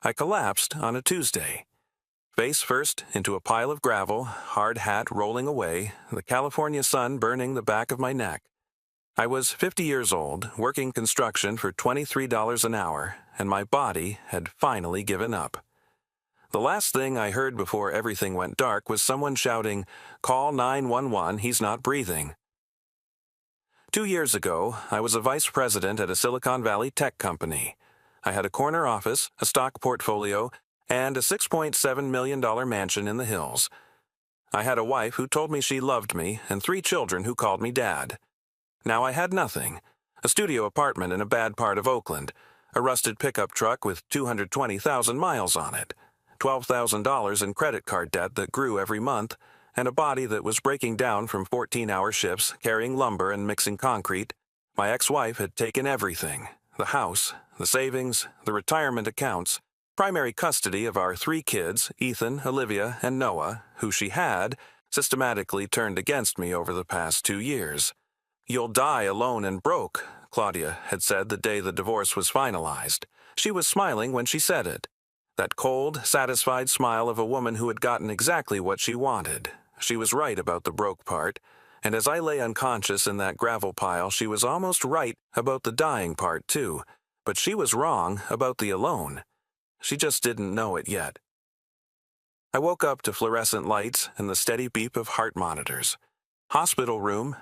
I collapsed on a Tuesday. Face first into a pile of gravel, hard hat rolling away, the California sun burning the back of my neck. I was 50 years old, working construction for $23 an hour, and my body had finally given up. The last thing I heard before everything went dark was someone shouting, "Call 911, he's not breathing." 2 years ago, I was a vice president at a Silicon Valley tech company. I had a corner office, a stock portfolio, and a $6.7 million mansion in the hills. I had a wife who told me she loved me and 3 children who called me dad. Now I had nothing: a studio apartment in a bad part of Oakland, a rusted pickup truck with 220,000 miles on it, $12,000 in credit card debt that grew every month, and a body that was breaking down from 14-hour shifts carrying lumber and mixing concrete. My ex-wife had taken everything: the house, the savings, the retirement accounts, primary custody of our 3 kids, Ethan, Olivia, and Noah, who she had systematically turned against me over the past 2 years. "You'll die alone and broke," Claudia had said the day the divorce was finalized. She was smiling when she said it. That cold, satisfied smile of a woman who had gotten exactly what she wanted. She was right about the broke part, and as I lay unconscious in that gravel pile, she was almost right about the dying part too, but she was wrong about the alone. She just didn't know it yet. I woke up to fluorescent lights and the steady beep of heart monitors. Hospital room.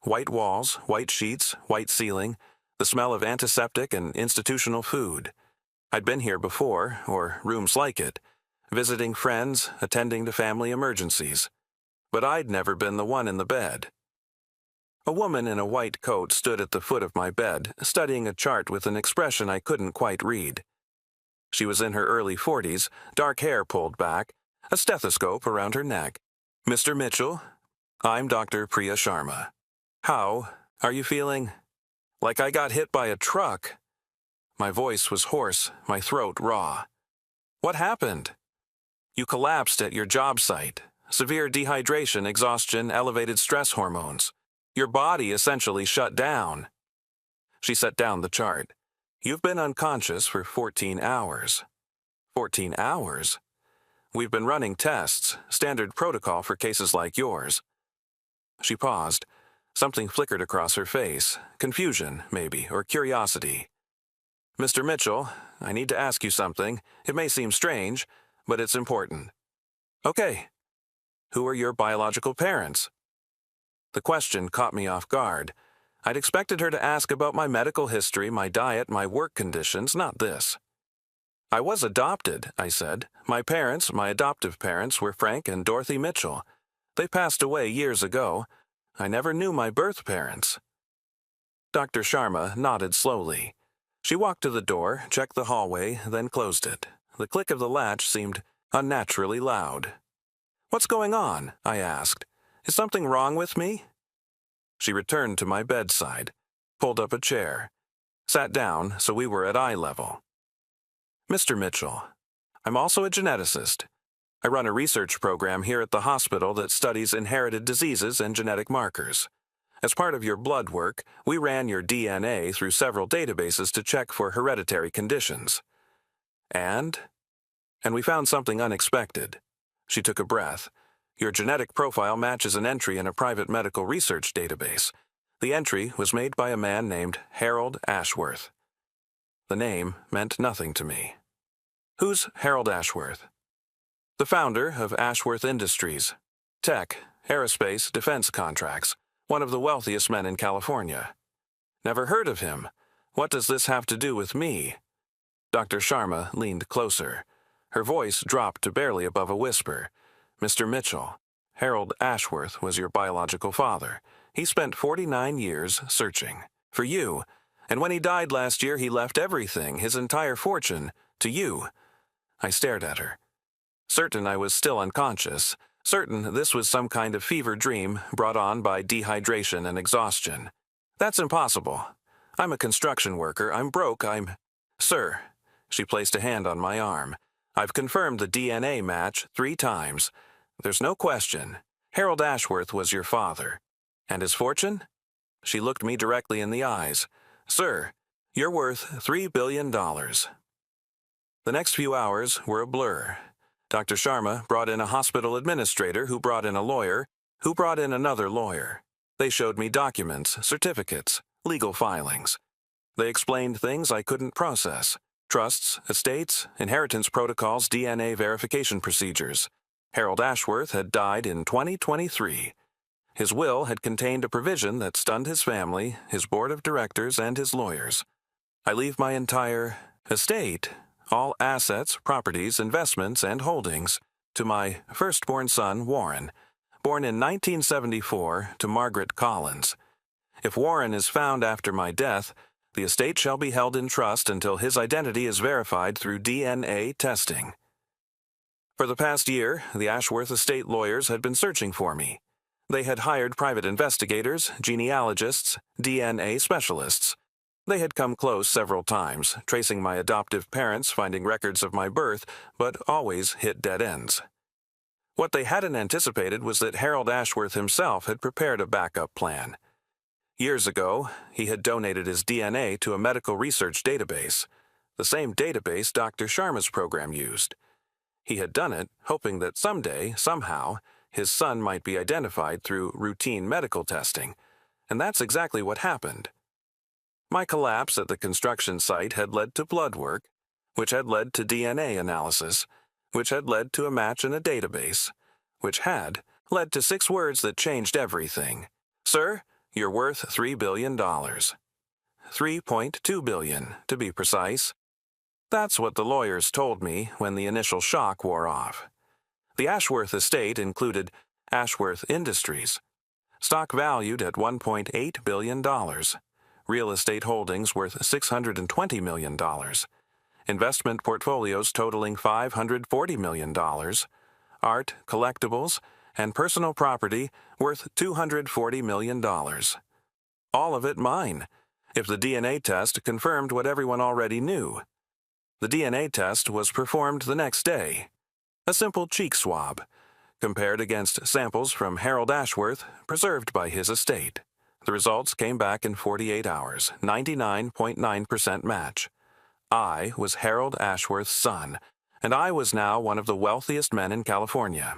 White walls, white sheets, white ceiling, the smell of antiseptic and institutional food. I'd been here before, or rooms like it, visiting friends, attending to family emergencies. But I'd never been the one in the bed. A woman in a white coat stood at the foot of my bed, studying a chart with an expression I couldn't quite read. She was in her early 40s, dark hair pulled back, a stethoscope around her neck. "Mr. Mitchell, I'm Dr. Priya Sharma. How are you feeling?" "Like I got hit by a truck." My voice was hoarse, my throat raw. "What happened?" "You collapsed at your job site. Severe dehydration, exhaustion, elevated stress hormones. Your body essentially shut down." She set down the chart. "You've been unconscious for 14 hours. 14 hours? We've been running tests, standard protocol for cases like yours." She paused. Something flickered across her face, confusion, maybe, or curiosity. "Mr. Mitchell, I need to ask you something. It may seem strange, but it's important." "Okay. Who are your biological parents?" The question caught me off guard. I'd expected her to ask about my medical history, my diet, my work conditions, not this. "I was adopted," I said. "My parents, my adoptive parents, were Frank and Dorothy Mitchell. They passed away years ago. I never knew my birth parents." Dr. Sharma nodded slowly. She walked to the door, checked the hallway, then closed it. The click of the latch seemed unnaturally loud. "What's going on?" I asked. "Is something wrong with me?" She returned to my bedside, pulled up a chair, sat down so we were at eye level. "Mr. Mitchell, I'm also a geneticist. I run a research program here at the hospital that studies inherited diseases and genetic markers. As part of your blood work, we ran your DNA through several databases to check for hereditary conditions. And we found something unexpected." She took a breath. "Your genetic profile matches an entry in a private medical research database. The entry was made by a man named Harold Ashworth." The name meant nothing to me. "Who's Harold Ashworth?" "The founder of Ashworth Industries. Tech, aerospace, defense contracts. One of the wealthiest men in California." "Never heard of him. What does this have to do with me?" Dr. Sharma leaned closer. Her voice dropped to barely above a whisper. "Mr. Mitchell, Harold Ashworth was your biological father. He spent 49 years searching for you, and when he died last year, he left everything, his entire fortune, to you." I stared at her. Certain I was still unconscious, certain this was some kind of fever dream brought on by dehydration and exhaustion. "That's impossible. I'm a construction worker. I'm broke. Sir," she placed a hand on my arm, "I've confirmed the DNA match 3 times. There's no question. Harold Ashworth was your father. And his fortune?" She looked me directly in the eyes. "Sir, you're worth $3 billion. The next few hours were a blur. Dr. Sharma brought in a hospital administrator who brought in a lawyer, who brought in another lawyer. They showed me documents, certificates, legal filings. They explained things I couldn't process: trusts, estates, inheritance protocols, DNA verification procedures. Harold Ashworth had died in 2023. His will had contained a provision that stunned his family, his board of directors, and his lawyers. I leave my entire estate, all assets, properties, investments, and holdings, to my firstborn son, Warren, born in 1974 to Margaret Collins. If Warren is found after my death, the estate shall be held in trust until his identity is verified through DNA testing. For the past year, the Ashworth estate lawyers had been searching for me. They had hired private investigators, genealogists, DNA specialists. They had come close several times, tracing my adoptive parents, finding records of my birth, but always hit dead ends. What they hadn't anticipated was that Harold Ashworth himself had prepared a backup plan. Years ago, he had donated his DNA to a medical research database, the same database Dr. Sharma's program used. He had done it hoping that someday, somehow, his son might be identified through routine medical testing, and that's exactly what happened. My collapse at the construction site had led to blood work, which had led to DNA analysis, which had led to a match in a database, which had led to 6 words that changed everything. Sir, you're worth $3 billion. $3.2 billion, to be precise. That's what the lawyers told me when the initial shock wore off. The Ashworth estate included Ashworth Industries, stock valued at $1.8 billion, real estate holdings worth $620 million, investment portfolios totaling $540 million, art, collectibles, and personal property worth $240 million. All of it mine, if the DNA test confirmed what everyone already knew. The DNA test was performed the next day. A simple cheek swab, compared against samples from Harold Ashworth preserved by his estate. The results came back in 48 hours, 99.9% match. I was Harold Ashworth's son, and I was now one of the wealthiest men in California.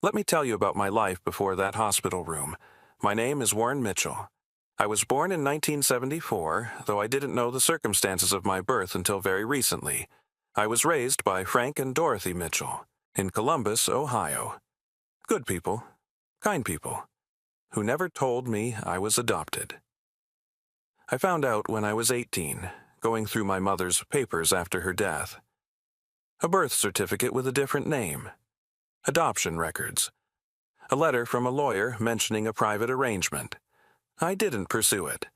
Let me tell you about my life before that hospital room. My name is Warren Mitchell. I was born in 1974, though I didn't know the circumstances of my birth until very recently. I was raised by Frank and Dorothy Mitchell in Columbus, Ohio. Good people, kind people, who never told me I was adopted. I found out when I was 18, going through my mother's papers after her death. A birth certificate with a different name. Adoption records. A letter from a lawyer mentioning a private arrangement. I didn't pursue it.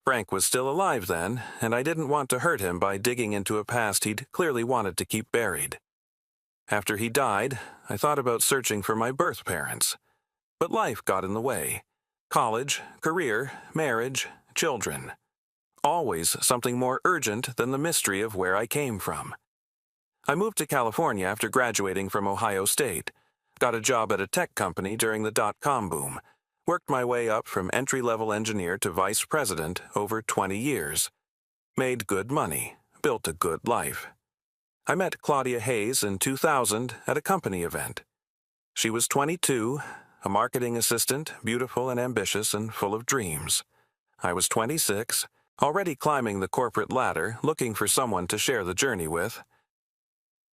Frank was still alive then, and I didn't want to hurt him by digging into a past he'd clearly wanted to keep buried. After he died, I thought about searching for my birth parents. But life got in the way. College, career, marriage, children. Always something more urgent than the mystery of where I came from. I moved to California after graduating from Ohio State, got a job at a tech company during the dot-com boom, worked my way up from entry-level engineer to vice president over 20 years, made good money, built a good life. I met Claudia Hayes in 2000 at a company event. She was 22, a marketing assistant, beautiful and ambitious and full of dreams. I was 26, already climbing the corporate ladder, looking for someone to share the journey with.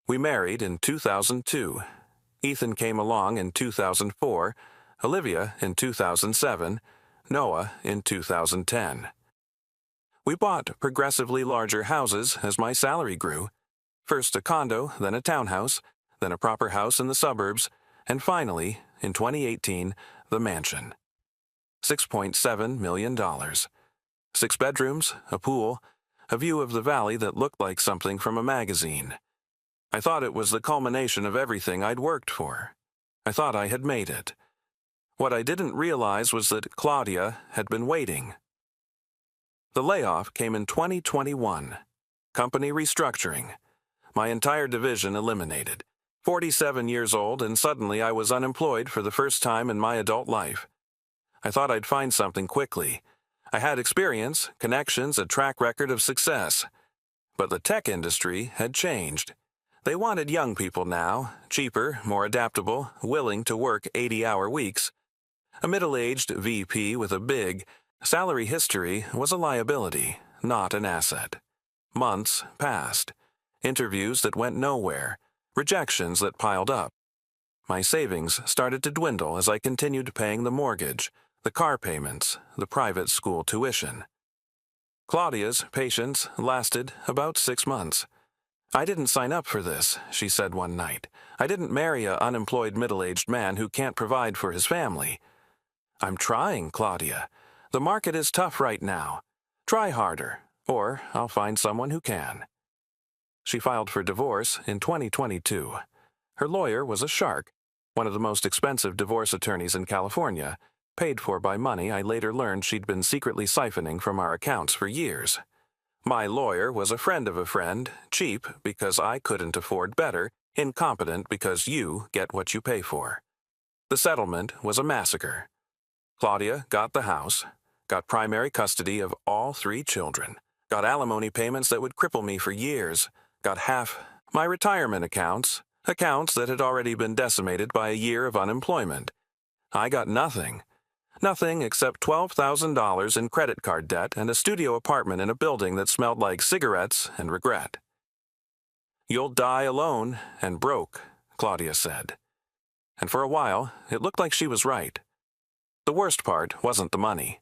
We married in 2002. Ethan came along in 2004, Olivia in 2007, Noah in 2010. We bought progressively larger houses as my salary grew. First a condo, then a townhouse, then a proper house in the suburbs, and finally, in 2018, the mansion. $6.7 million. 6 bedrooms, a pool, a view of the valley that looked like something from a magazine. I thought it was the culmination of everything I'd worked for. I thought I had made it. What I didn't realize was that Claudia had been waiting. The layoff came in 2021. Company restructuring. My entire division eliminated. 47 years old, and suddenly I was unemployed for the first time in my adult life. I thought I'd find something quickly. I had experience, connections, a track record of success. But the tech industry had changed. They wanted young people now, cheaper, more adaptable, willing to work 80-hour weeks. A middle-aged VP with a big salary history was a liability, not an asset. Months passed. Interviews that went nowhere. Rejections that piled up. My savings started to dwindle as I continued paying the mortgage, the car payments, the private school tuition. Claudia's patience lasted about 6 months. "I didn't sign up for this," she said one night. "I didn't marry an unemployed middle-aged man who can't provide for his family." "I'm trying, Claudia. The market is tough right now. Try harder, or I'll find someone who can." She filed for divorce in 2022. Her lawyer was a shark, one of the most expensive divorce attorneys in California, paid for by money I later learned she'd been secretly siphoning from our accounts for years. My lawyer was a friend of a friend, cheap because I couldn't afford better, incompetent because you get what you pay for. The settlement was a massacre. Claudia got the house, got primary custody of all 3 children, got alimony payments that would cripple me for years, got half my retirement accounts that had already been decimated by a year of unemployment. I got nothing. Nothing except $12,000 in credit card debt and a studio apartment in a building that smelled like cigarettes and regret. "You'll die alone and broke," Claudia said. And for a while, it looked like she was right. The worst part wasn't the money.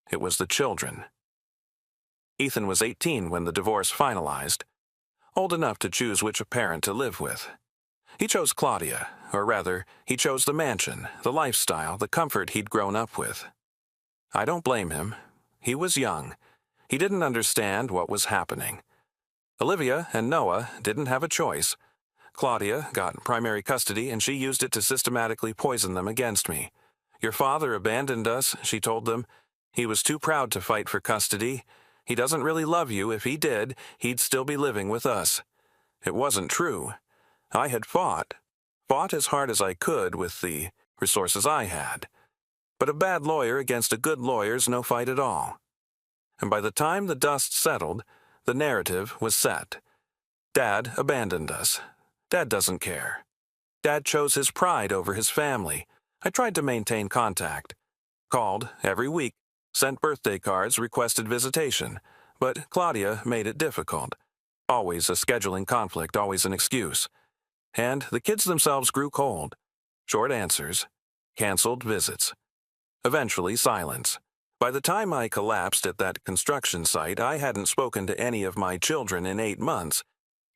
It was the children. Ethan was 18 when the divorce finalized, old enough to choose which parent to live with. He chose Claudia, or rather, he chose the mansion, the lifestyle, the comfort he'd grown up with. I don't blame him. He was young. He didn't understand what was happening. Olivia and Noah didn't have a choice. Claudia got primary custody and she used it to systematically poison them against me. "Your father abandoned us," she told them. "He was too proud to fight for custody. He doesn't really love you. If he did, he'd still be living with us." It wasn't true. I had fought as hard as I could with the resources I had. But a bad lawyer against a good lawyer's no fight at all. And by the time the dust settled, the narrative was set. Dad abandoned us. Dad doesn't care. Dad chose his pride over his family. I tried to maintain contact. Called every week, sent birthday cards, requested visitation. But Claudia made it difficult. Always a scheduling conflict, always an excuse. And the kids themselves grew cold. Short answers. Canceled visits. Eventually, silence. By the time I collapsed at that construction site, I hadn't spoken to any of my children in 8 months.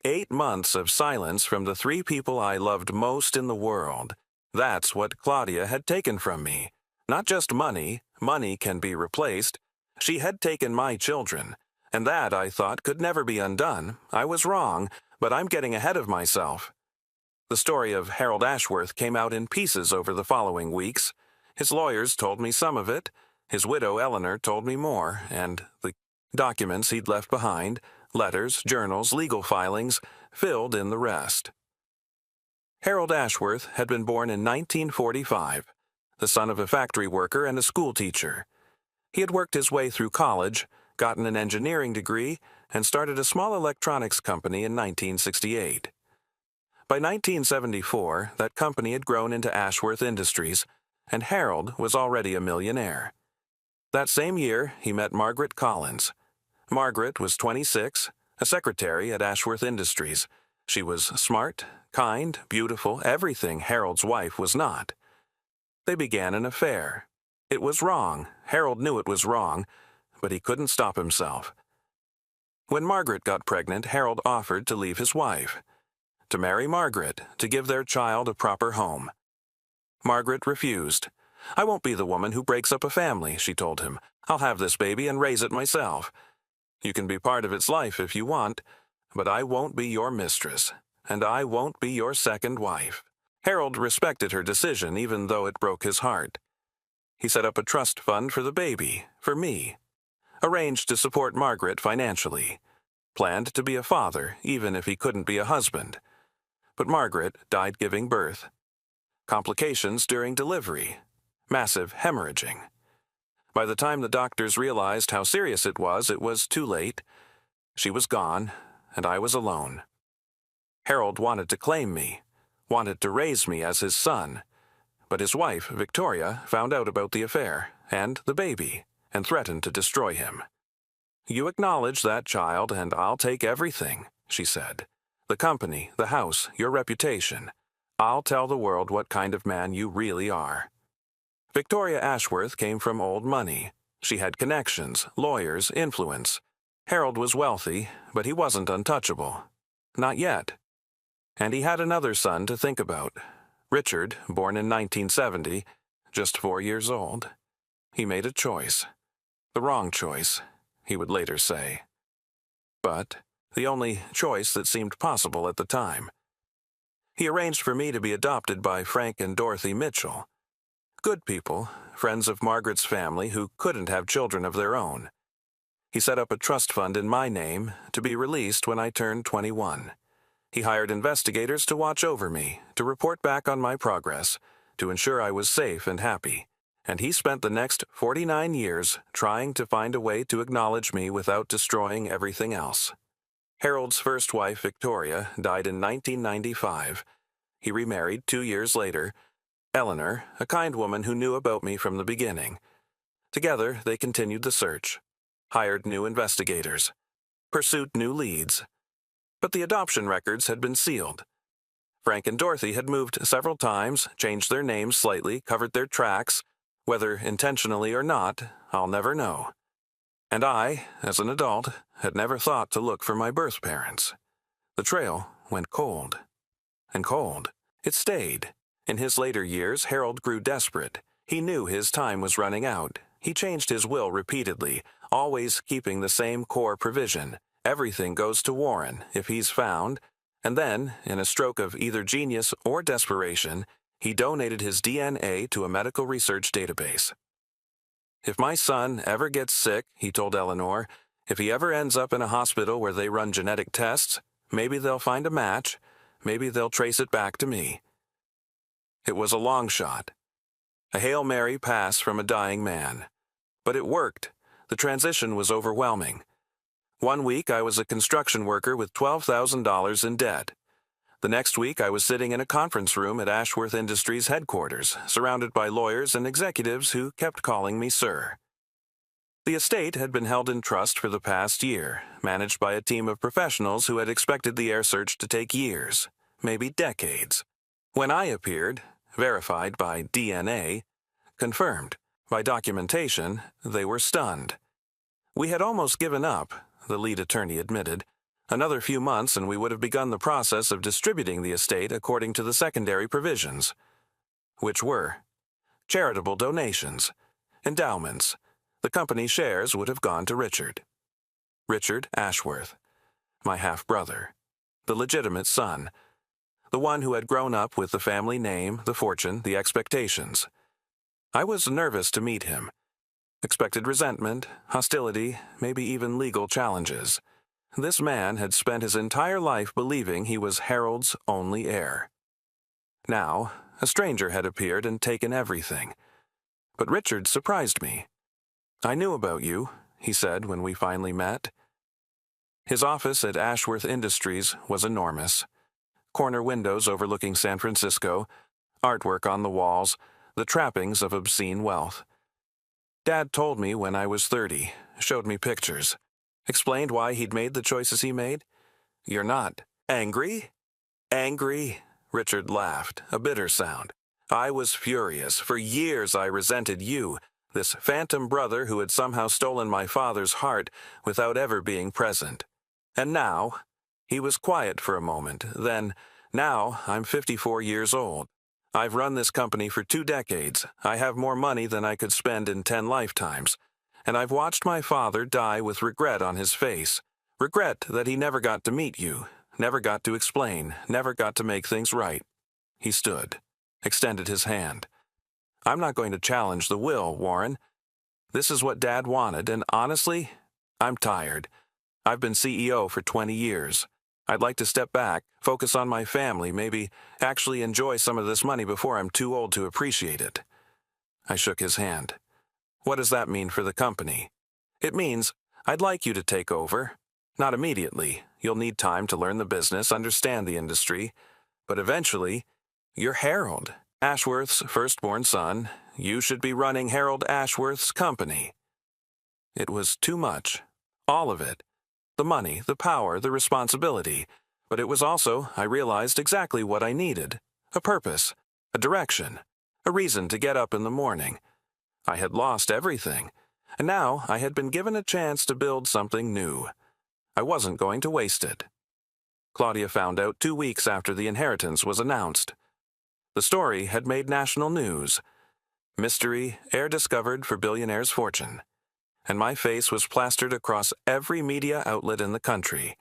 8 months of silence from the 3 people I loved most in the world. That's what Claudia had taken from me. Not just money. Money can be replaced. She had taken my children. And that, I thought, could never be undone. I was wrong, but I'm getting ahead of myself. The story of Harold Ashworth came out in pieces over the following weeks. His lawyers told me some of it. His widow, Eleanor, told me more, and the documents he'd left behind, letters, journals, legal filings, filled in the rest. Harold Ashworth had been born in 1945, the son of a factory worker and a school teacher. He had worked his way through college, gotten an engineering degree, and started a small electronics company in 1968. By 1974, that company had grown into Ashworth Industries, and Harold was already a millionaire. That same year, he met Margaret Collins. Margaret was 26, a secretary at Ashworth Industries. She was smart, kind, beautiful, everything Harold's wife was not. They began an affair. It was wrong. Harold knew it was wrong, but he couldn't stop himself. When Margaret got pregnant, Harold offered to leave his wife. To marry Margaret, to give their child a proper home. Margaret refused. "I won't be the woman who breaks up a family," she told him. "I'll have this baby and raise it myself. You can be part of its life if you want, but I won't be your mistress, and I won't be your second wife." Harold respected her decision, even though it broke his heart. He set up a trust fund for the baby, for me. Arranged to support Margaret financially. Planned to be a father, even if he couldn't be a husband. But Margaret died giving birth. Complications during delivery. Massive hemorrhaging. By the time the doctors realized how serious it was too late. She was gone, and I was alone. Harold wanted to claim me, wanted to raise me as his son, but his wife, Victoria, found out about the affair and the baby and threatened to destroy him. "You acknowledge that child, and I'll take everything," she said. "The company, the house, your reputation. I'll tell the world what kind of man you really are." Victoria Ashworth came from old money. She had connections, lawyers, influence. Harold was wealthy, but he wasn't untouchable. Not yet. And he had another son to think about. Richard, born in 1970, just 4 years old. He made a choice. The wrong choice, he would later say. But the only choice that seemed possible at the time. He arranged for me to be adopted by Frank and Dorothy Mitchell. Good people, friends of Margaret's family who couldn't have children of their own. He set up a trust fund in my name to be released when I turned 21. He hired investigators to watch over me, to report back on my progress, to ensure I was safe and happy. And he spent the next 49 years trying to find a way to acknowledge me without destroying everything else. Harold's first wife, Victoria, died in 1995. He remarried 2 years later. Eleanor, a kind woman who knew about me from the beginning. Together, they continued the search, hired new investigators, pursued new leads. But the adoption records had been sealed. Frank and Dorothy had moved several times, changed their names slightly, covered their tracks. Whether intentionally or not, I'll never know. And I, as an adult, had never thought to look for my birth parents. The trail went cold. And cold. It stayed. In his later years, Harold grew desperate. He knew his time was running out. He changed his will repeatedly, always keeping the same core provision. Everything goes to Warren if he's found. And then, in a stroke of either genius or desperation, he donated his DNA to a medical research database. "If my son ever gets sick," he told Eleanor, "if he ever ends up in a hospital where they run genetic tests, maybe they'll find a match, maybe they'll trace it back to me." It was a long shot. A Hail Mary pass from a dying man. But it worked. The transition was overwhelming. 1 week I was a construction worker with $12,000 in debt. The next week I was sitting in a conference room at Ashworth Industries headquarters, surrounded by lawyers and executives who kept calling me sir. The estate had been held in trust for the past year, managed by a team of professionals who had expected the heir search to take years, maybe decades. When I appeared, verified by DNA, confirmed by documentation, they were stunned. We had almost given up, the lead attorney admitted. Another few months and we would have begun the process of distributing the estate according to the secondary provisions, which were charitable donations, endowments. The company shares would have gone to Richard. Richard Ashworth, my half-brother, the legitimate son, the one who had grown up with the family name, the fortune, the expectations. I was nervous to meet him. Expected resentment, hostility, maybe even legal challenges. This man had spent his entire life believing he was Harold's only heir. Now, a stranger had appeared and taken everything. But Richard surprised me. "I knew about you," he said when we finally met. His office at Ashworth Industries was enormous. Corner windows overlooking San Francisco, artwork on the walls, the trappings of obscene wealth. Dad told me when I was 30, showed me pictures, explained why he'd made the choices he made. "You're not angry?" "Angry?" Richard laughed, a bitter sound. "I was furious. For years I resented you, this phantom brother who had somehow stolen my father's heart without ever being present. And now," he was quiet for a moment, then, "now I'm 54 years old. I've run this company for 2 decades. I have more money than I could spend in 10 lifetimes. And I've watched my father die with regret on his face. Regret that he never got to meet you, never got to explain, never got to make things right." He stood, extended his hand. "I'm not going to challenge the will, Warren. This is what Dad wanted, and honestly, I'm tired. I've been CEO for 20 years. I'd like to step back, focus on my family, maybe actually enjoy some of this money before I'm too old to appreciate it." I shook his hand. "What does that mean for the company?" "It means I'd like you to take over. Not immediately, You'll need time to learn the business, understand the industry. But eventually, you're Harold, Ashworth's firstborn son. You should be running Harold Ashworth's company. It was too much. All of it. The money, the power, the responsibility. But it was also, I realized, exactly what I needed. A purpose, a direction, a reason to get up in the morning. I had lost everything, and now I had been given a chance to build something new. I wasn't going to waste it. Claudia found out 2 weeks after the inheritance was announced. The story had made national news. Mystery, heir discovered for billionaire's fortune. And my face was plastered across every media outlet in the country.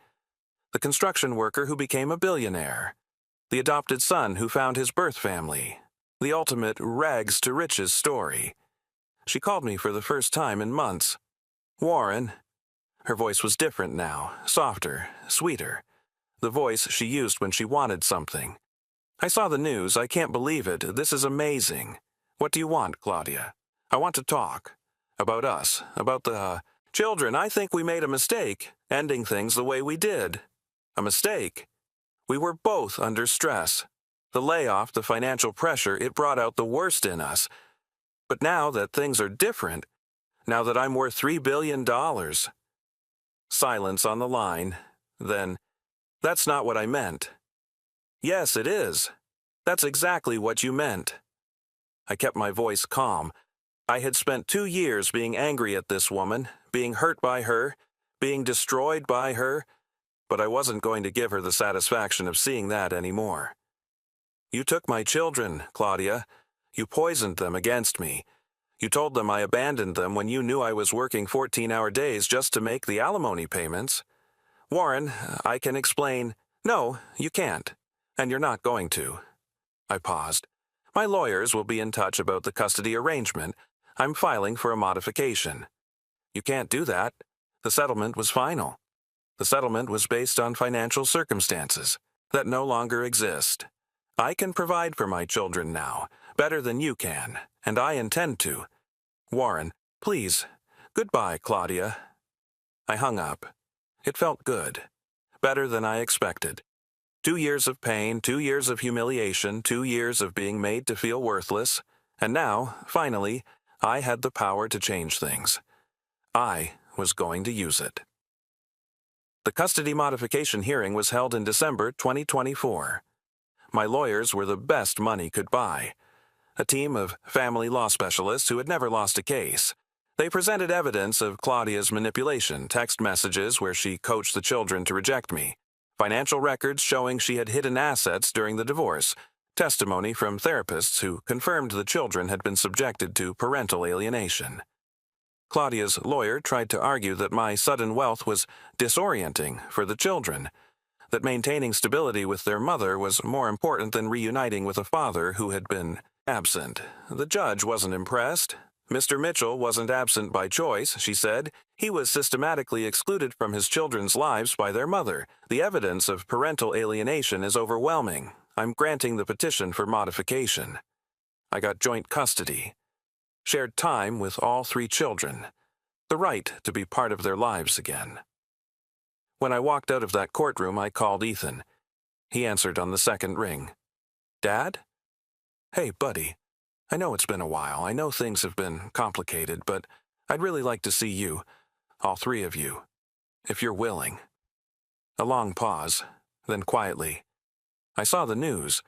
The construction worker who became a billionaire. The adopted son who found his birth family. The ultimate rags to riches story. She called me for the first time in months. Warren. Her voice was different now, softer, sweeter. The voice she used when she wanted something. I saw the news. I can't believe it. This is amazing. What do you want, Claudia? I want to talk. About us. About the children. I think we made a mistake, ending things the way we did. A mistake. We were both under stress. The layoff, the financial pressure, it brought out the worst in us. But now that things are different, now that I'm worth $3 billion. Silence on the line. Then, that's not what I meant. Yes, it is. That's exactly what you meant. I kept my voice calm. I had spent 2 years being angry at this woman, being hurt by her, being destroyed by her, but I wasn't going to give her the satisfaction of seeing that anymore. You took my children, Claudia. You poisoned them against me. You told them I abandoned them when you knew I was working 14-hour days just to make the alimony payments. Warren, I can explain. No, you can't. And you're not going to. I paused. My lawyers will be in touch about the custody arrangement. I'm filing for a modification. You can't do that. The settlement was final. The settlement was based on financial circumstances that no longer exist. I can provide for my children now, better than you can, and I intend to. Warren, please. Goodbye, Claudia. I hung up. It felt good. Better than I expected. 2 years of pain, 2 years of humiliation, 2 years of being made to feel worthless, and now, finally, I had the power to change things. I was going to use it. The custody modification hearing was held in December 2024. My lawyers were the best money could buy. A team of family law specialists who had never lost a case. They presented evidence of Claudia's manipulation, text messages where she coached the children to reject me, financial records showing she had hidden assets during the divorce, testimony from therapists who confirmed the children had been subjected to parental alienation. Claudia's lawyer tried to argue that my sudden wealth was disorienting for the children, that maintaining stability with their mother was more important than reuniting with a father who had been absent. The judge wasn't impressed. Mr. Mitchell wasn't absent by choice, she said. He was systematically excluded from his children's lives by their mother. The evidence of parental alienation is overwhelming. I'm granting the petition for modification. I got joint custody. Shared time with all 3 children. The right to be part of their lives again. When I walked out of that courtroom, I called Ethan. He answered on the second ring. Dad? Hey, buddy. I know it's been a while. I know things have been complicated, but I'd really like to see you, all 3 of you, if you're willing. A long pause, then quietly. I saw the news.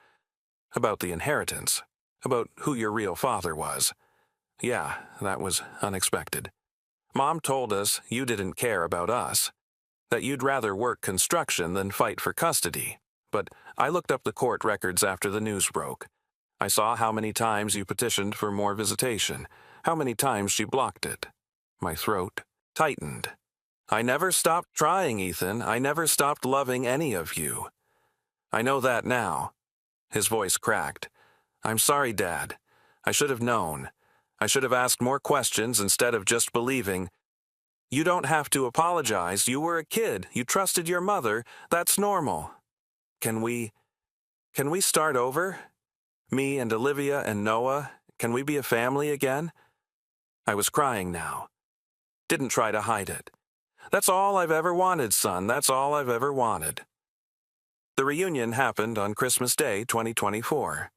About the inheritance. About who your real father was. Yeah, that was unexpected. Mom told us you didn't care about us. That you'd rather work construction than fight for custody. But I looked up the court records after the news broke. I saw how many times you petitioned for more visitation, how many times she blocked it. My throat tightened. I never stopped trying, Ethan. I never stopped loving any of you. I know that now. His voice cracked. I'm sorry, Dad. I should have known. I should have asked more questions instead of just believing. You don't have to apologize. You were a kid. You trusted your mother. That's normal. Can we start over? Me and Olivia and Noah, can we be a family again? I was crying now. Didn't try to hide it. That's all I've ever wanted, son. That's all I've ever wanted. The reunion happened on Christmas Day, 2024.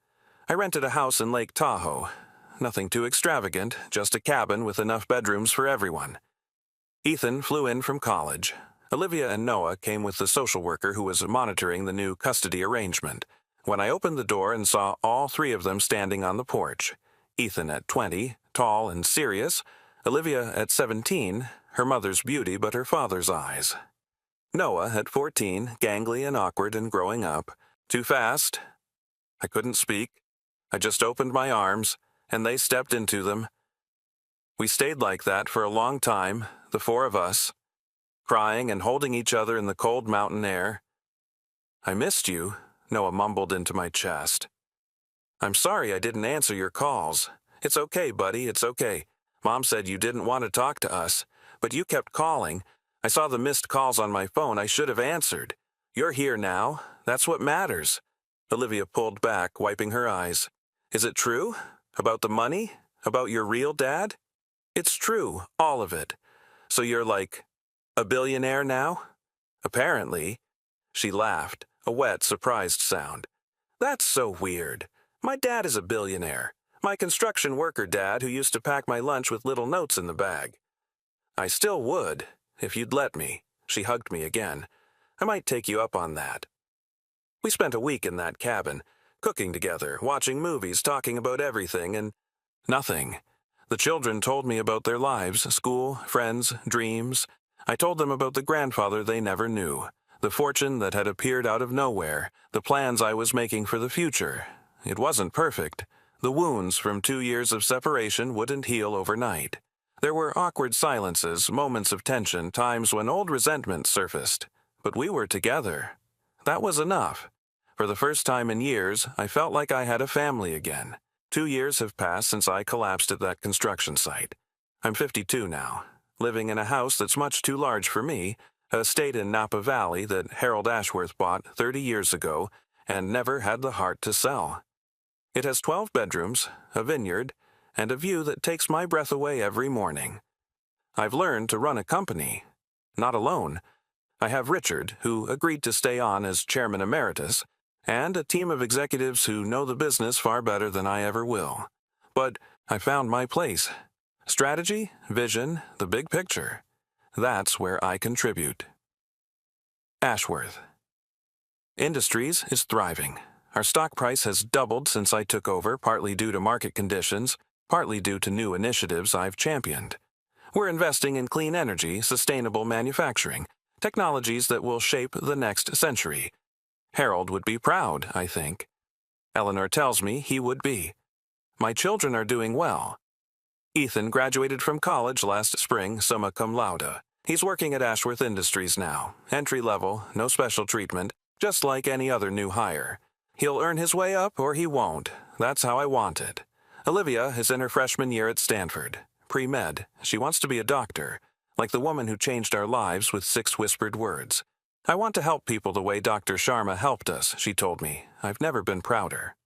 I rented a house in Lake Tahoe. Nothing too extravagant, just a cabin with enough bedrooms for everyone. Ethan flew in from college. Olivia and Noah came with the social worker who was monitoring the new custody arrangement. When I opened the door and saw all three of them standing on the porch, Ethan at 20, tall and serious, Olivia at 17, her mother's beauty but her father's eyes. Noah at 14, gangly and awkward and growing up. Too fast. I couldn't speak. I just opened my arms, and they stepped into them. We stayed like that for a long time, the four of us, crying and holding each other in the cold mountain air. I missed you, Noah mumbled into my chest. I'm sorry I didn't answer your calls. It's okay, buddy, it's okay. Mom said you didn't want to talk to us, but you kept calling. I saw the missed calls on my phone. I should have answered. You're here now. That's what matters. Olivia pulled back, wiping her eyes. Is it true? About the money? About your real dad? It's true, all of it. So you're like a billionaire now? Apparently. She laughed, a wet, surprised sound. That's so weird. My dad is a billionaire. My construction worker dad who used to pack my lunch with little notes in the bag. I still would, if you'd let me. She hugged me again. I might take you up on that. We spent a week in that cabin, cooking together, watching movies, talking about everything and nothing. The children told me about their lives, school, friends, dreams. I told them about the grandfather they never knew, the fortune that had appeared out of nowhere, the plans I was making for the future. It wasn't perfect. The wounds from 2 years of separation wouldn't heal overnight. There were awkward silences, moments of tension, times when old resentment surfaced. But we were together. That was enough. For the first time in years, I felt like I had a family again. 2 years have passed since I collapsed at that construction site. I'm 52 now, living in a house that's much too large for me, a estate in Napa Valley that Harold Ashworth bought 30 years ago and never had the heart to sell. It has 12 bedrooms, a vineyard, and a view that takes my breath away every morning. I've learned to run a company. Not alone. I have Richard, who agreed to stay on as chairman emeritus, and a team of executives who know the business far better than I ever will. But I found my place. Strategy, vision, the big picture. That's where I contribute. Ashworth. Industries is thriving. Our stock price has doubled since I took over, partly due to market conditions, partly due to new initiatives I've championed. We're investing in clean energy, sustainable manufacturing, technologies that will shape the next century. Harold would be proud, I think. Eleanor tells me he would be. My children are doing well. Ethan graduated from college last spring, summa cum laude. He's working at Ashworth Industries now, entry level, no special treatment, just like any other new hire. He'll earn his way up or he won't. That's how I want it. Olivia is in her freshman year at Stanford. Pre-med. She wants to be a doctor, like the woman who changed our lives with 6 whispered words. I want to help people the way Dr. Sharma helped us, she told me. I've never been prouder.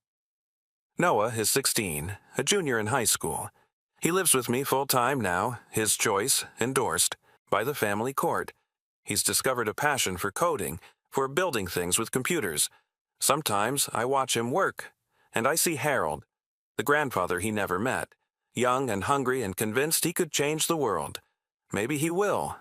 Noah is 16, a junior in high school. He lives with me full-time now, his choice, endorsed, by the family court. He's discovered a passion for coding, for building things with computers. Sometimes I watch him work, and I see Harold, the grandfather he never met, young and hungry and convinced he could change the world. Maybe he will.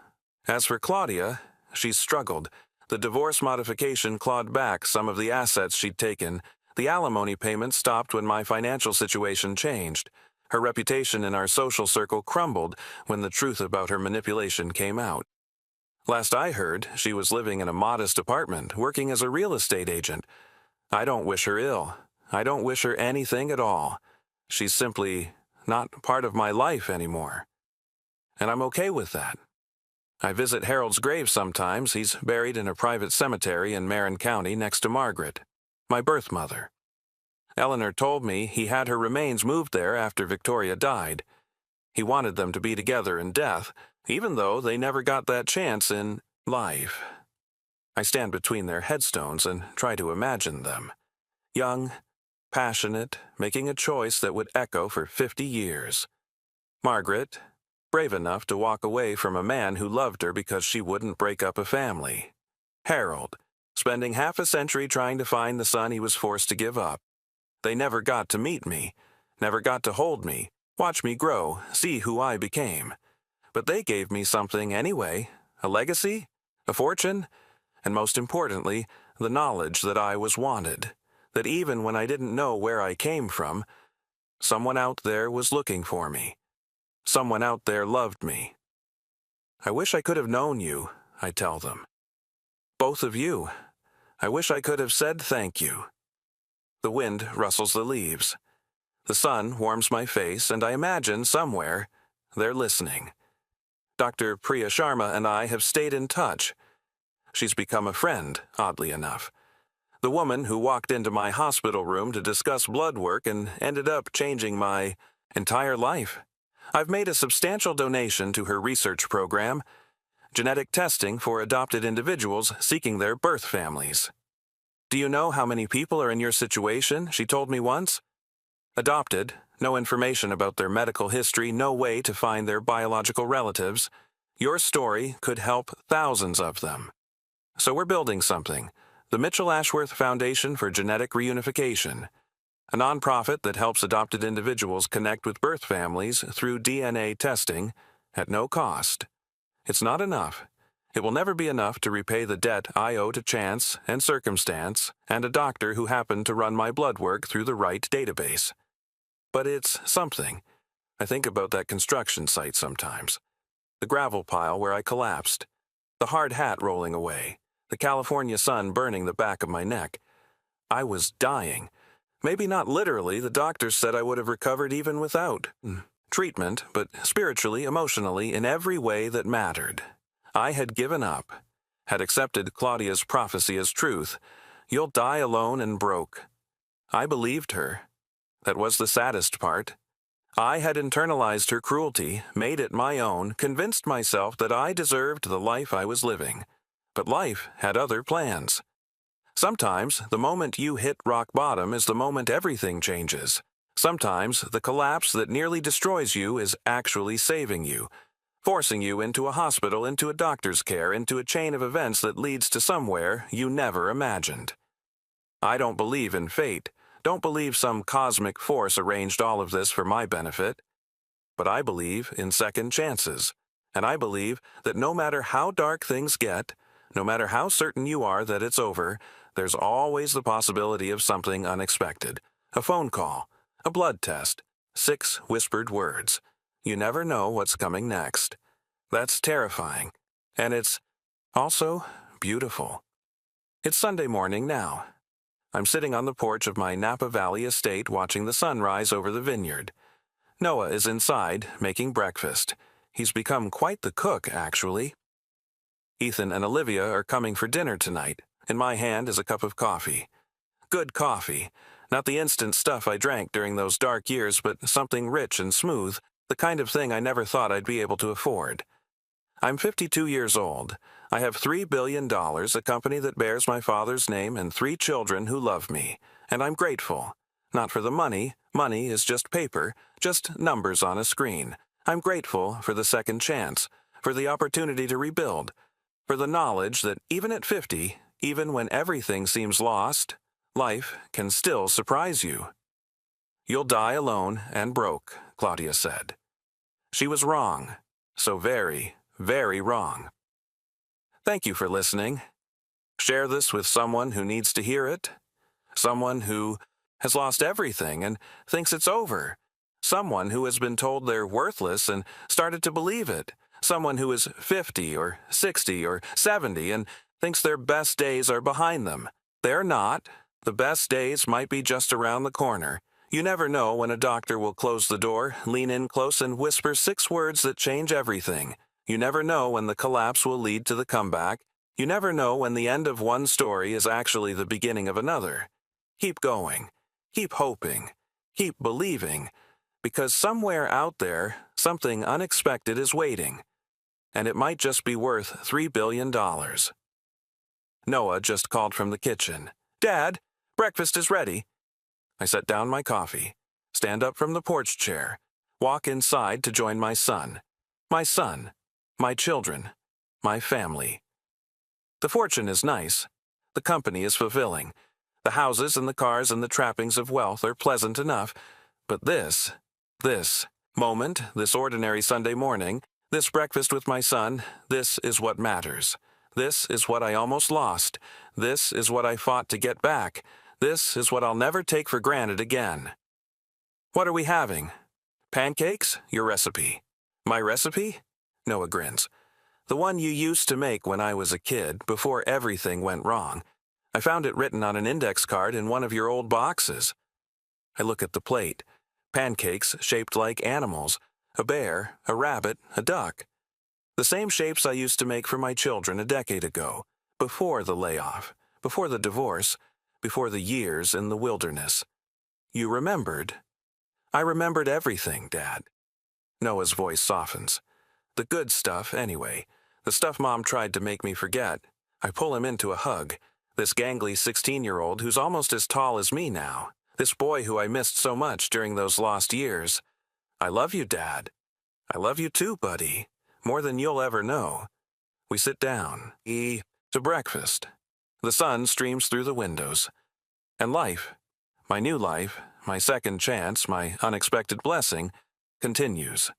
As for Claudia, she's struggled. The divorce modification clawed back some of the assets she'd taken. The alimony payment stopped when my financial situation changed. Her reputation in our social circle crumbled when the truth about her manipulation came out. Last I heard, she was living in a modest apartment, working as a real estate agent. I don't wish her ill. I don't wish her anything at all. She's simply not part of my life anymore. And I'm okay with that. I visit Harold's grave sometimes. He's buried in a private cemetery in Marin County next to Margaret, my birth mother. Eleanor told me he had her remains moved there after Victoria died. He wanted them to be together in death, even though they never got that chance in life. I stand between their headstones and try to imagine them. Young, passionate, making a choice that would echo for 50 years. Margaret, brave enough to walk away from a man who loved her because she wouldn't break up a family. Harold, spending half a century trying to find the son he was forced to give up. They never got to meet me, never got to hold me, watch me grow, see who I became. But they gave me something anyway, a legacy, a fortune, and most importantly, the knowledge that I was wanted, that even when I didn't know where I came from, someone out there was looking for me. Someone out there loved me. I wish I could have known you, I tell them. Both of you. I wish I could have said thank you. The wind rustles the leaves. The sun warms my face, and I imagine somewhere they're listening. Dr. Priya Sharma and I have stayed in touch. She's become a friend, oddly enough. The woman who walked into my hospital room to discuss blood work and ended up changing my entire life. I've made a substantial donation to her research program, genetic testing for adopted individuals seeking their birth families. Do you know how many people are in your situation? She told me once. Adopted, no information about their medical history, no way to find their biological relatives. Your story could help thousands of them. So we're building something, the Mitchell Ashworth Foundation for Genetic Reunification, a nonprofit that helps adopted individuals connect with birth families through DNA testing at no cost. It's not enough. It will never be enough to repay the debt I owe to chance and circumstance and a doctor who happened to run my blood work through the right database. But it's something. I think about that construction site sometimes. The gravel pile where I collapsed. The hard hat rolling away. The California sun burning the back of my neck. I was dying. Maybe not literally, the doctors said I would have recovered even without treatment, but spiritually, emotionally, in every way that mattered. I had given up, had accepted Claudia's prophecy as truth. You'll die alone and broke. I believed her. That was the saddest part. I had internalized her cruelty, made it my own, convinced myself that I deserved the life I was living. But life had other plans. Sometimes the moment you hit rock bottom is the moment everything changes. Sometimes the collapse that nearly destroys you is actually saving you, forcing you into a hospital, into a doctor's care, into a chain of events that leads to somewhere you never imagined. I don't believe in fate, don't believe some cosmic force arranged all of this for my benefit. But I believe in second chances, and I believe that no matter how dark things get, no matter how certain you are that it's over, there's always the possibility of something unexpected. A phone call, a blood test, 6 whispered words. You never know what's coming next. That's terrifying. And it's also beautiful. It's Sunday morning now. I'm sitting on the porch of my Napa Valley estate watching the sun rise over the vineyard. Noah is inside, making breakfast. He's become quite the cook, actually. Ethan and Olivia are coming for dinner tonight. In my hand is a cup of coffee. Good coffee. Not the instant stuff I drank during those dark years, but something rich and smooth, the kind of thing I never thought I'd be able to afford. I'm 52 years old. I have $3 billion, a company that bears my father's name, and 3 children who love me. And I'm grateful. Not for the money. Money is just paper, just numbers on a screen. I'm grateful for the second chance, for the opportunity to rebuild, for the knowledge that even at 50, even when everything seems lost, life can still surprise you. You'll die alone and broke, Claudia said. She was wrong. So very, very wrong. Thank you for listening. Share this with someone who needs to hear it. Someone who has lost everything and thinks it's over. Someone who has been told they're worthless and started to believe it. Someone who is 50 or 60 or 70 and thinks their best days are behind them. They're not. The best days might be just around the corner. You never know when a doctor will close the door, lean in close, and whisper 6 words that change everything. You never know when the collapse will lead to the comeback. You never know when the end of one story is actually the beginning of another. Keep going. Keep hoping. Keep believing. Because somewhere out there, something unexpected is waiting. And it might just be worth $3 billion. Noah just called from the kitchen. "Dad, breakfast is ready." I set down my coffee, stand up from the porch chair, walk inside to join my son. my son, my children, my family. The fortune is nice. The company is fulfilling. The houses and the cars and the trappings of wealth are pleasant enough. But this moment, this ordinary Sunday morning, this breakfast with my son, this is what matters. This is what I almost lost. This is what I fought to get back. This is what I'll never take for granted again. What are we having? Pancakes? Your recipe. My recipe? Noah grins. The one you used to make when I was a kid, before everything went wrong. I found it written on an index card in one of your old boxes. I look at the plate. Pancakes shaped like animals. A bear, a rabbit, a duck. The same shapes I used to make for my children a decade ago, before the layoff, before the divorce, before the years in the wilderness. You remembered. I remembered everything, Dad. Noah's voice softens. The good stuff, anyway. The stuff Mom tried to make me forget. I pull him into a hug. This gangly 16-year-old who's almost as tall as me now. This boy who I missed so much during those lost years. I love you, Dad. I love you too, buddy. More than you'll ever know. We sit down, eat to breakfast. The sun streams through the windows. And life, my new life, my second chance, my unexpected blessing, continues.